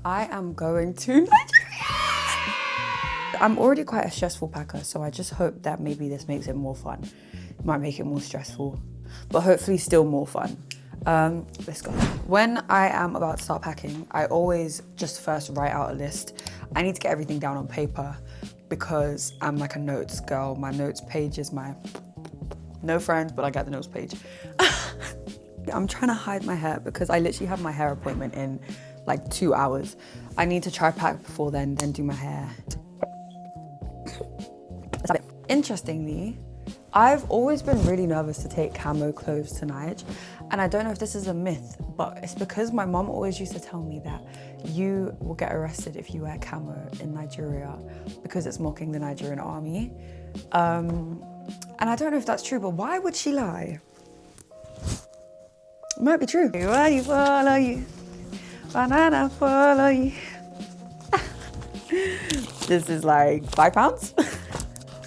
I am going to Nigeria. I'm already quite a stressful packer, so I just hope that maybe this makes it more fun. It might make it more stressful, but hopefully still more fun. Let's go. When I am about to start packing, I always just first write out a list. I need to get everything down on paper because I'm like a notes girl. My notes page is my, no friends, but I got the notes page. I'm trying to hide my hair because I literally have my hair appointment in like 2 hours. I need to try pack before then do my hair. Interestingly, I've always been really nervous to take camo clothes to Nige, and I don't know if this is a myth, but it's because my mom always used to tell me that you will get arrested if you wear camo in Nigeria because it's mocking the Nigerian army. And I don't know if that's true, but why would she lie? It might be true. Why you follow you? Banana follow you. This is like £5.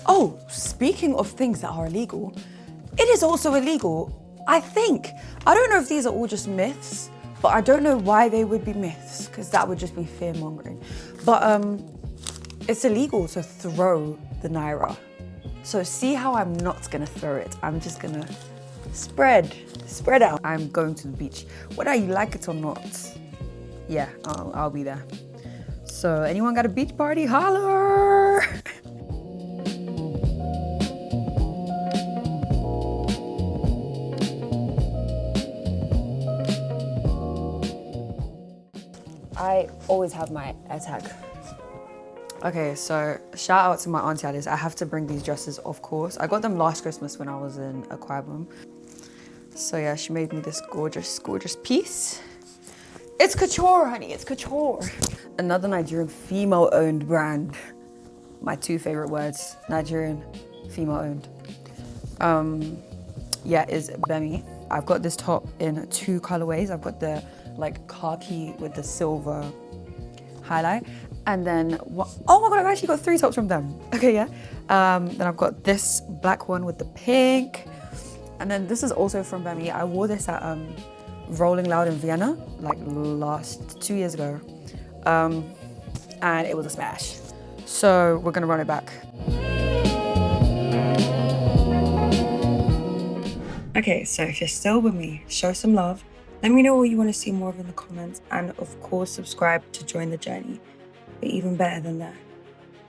Oh, speaking of things that are illegal, it is also illegal, I think. I don't know if these are all just myths, but I don't know why they would be myths, because that would just be fear mongering. But it's illegal to throw the Naira. So see how I'm not gonna throw it. I'm just gonna spread out. I'm going to the beach, whether you like it or not. Yeah, I'll be there. So anyone got a beach party? Holler! I always have my AirTag. Okay, so shout out to my auntie Alice. I have to bring these dresses, of course. I got them last Christmas when I was in Aquarium. So yeah, she made me this gorgeous, gorgeous piece. It's couture, honey, it's couture. Another Nigerian female-owned brand. My two favorite words, Nigerian, female-owned. Yeah, is Gbemi. I've got this top in 2 colorways. I've got the like khaki with the silver highlight. And then, oh my God, I've actually got 3 tops from them. Okay, yeah. Then I've got this black one with the pink. And then this is also from Gbemi. I wore this at Rolling Loud in Vienna, like 2 years ago. And it was a smash. So we're gonna run it back. Okay, so if you're still with me, show some love. Let me know what you want to see more of in the comments, and of course subscribe to join the journey. But even better than that,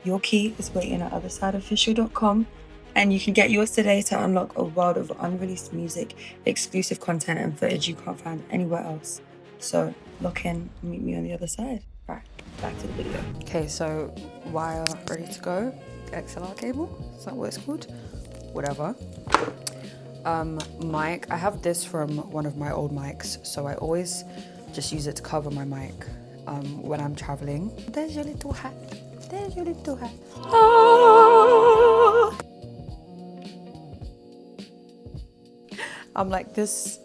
your key is waiting at othersideofficial.com, and you can get yours today to unlock a world of unreleased music, exclusive content and footage you can't find anywhere else. So lock in and meet me on the other side. Right, back to the video. Okay, so wire ready to go. XLR cable, is that what it's called? Whatever. Mic, I have this from one of my old mics, so I always just use it to cover my mic when I'm traveling. There's your little hat, there's your little hat. Ah! I'm like this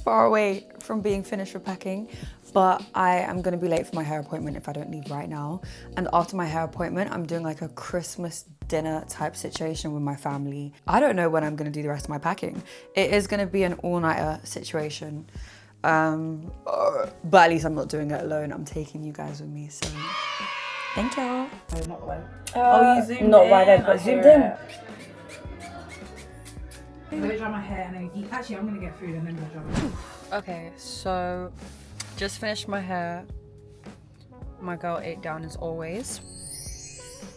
far away from being finished with packing, but I am gonna be late for my hair appointment if I don't leave right now. And after my hair appointment, I'm doing like a Christmas dinner type situation with my family. I don't know when I'm gonna do the rest of my packing. It is gonna be an all-nighter situation. But at least I'm not doing it alone. I'm taking you guys with me, so thank y'all. Oh, not the way. Oh, you zoomed not in. right there, but zoomed in. I'm gonna dry my hair and then eat. Actually, I'm gonna get food and then go dry my hair. Okay, so just finished my hair. My girl ate down as always.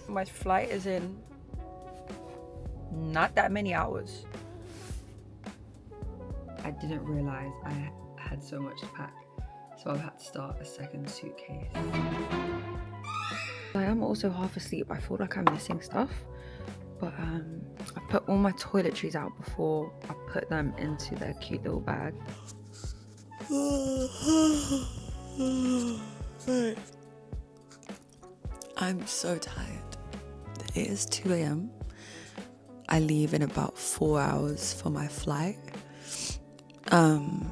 My flight is in not that many hours. I didn't realize I had so much to pack, so I've had to start a second suitcase. I am also half asleep. I feel like I'm missing stuff, but I put all my toiletries out before I put them into their cute little bag. I'm so tired. It is 2 a.m. I leave in about 4 hours for my flight. I'm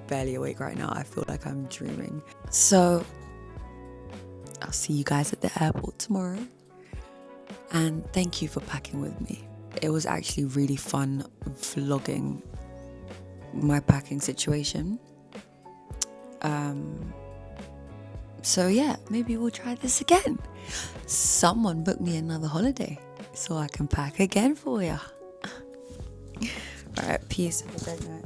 barely awake right now. I feel like I'm dreaming. So I'll see you guys at the airport tomorrow. And thank you for packing with me. It was actually really fun vlogging my packing situation. So yeah, maybe we'll try this again. Someone book me another holiday so I can pack again for ya. Alright, peace. Have a great night.